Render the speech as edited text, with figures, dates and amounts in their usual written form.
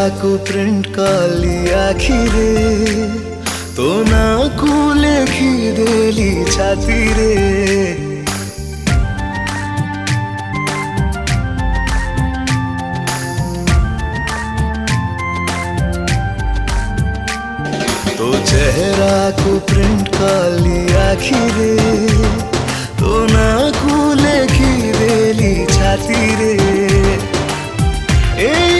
को प्रिंट काली आखिरे तो ना को लेखी देली छाती रे तो चेहरा को प्रिंट काली आखिरे तो ना को लेखी देली छाती रे এই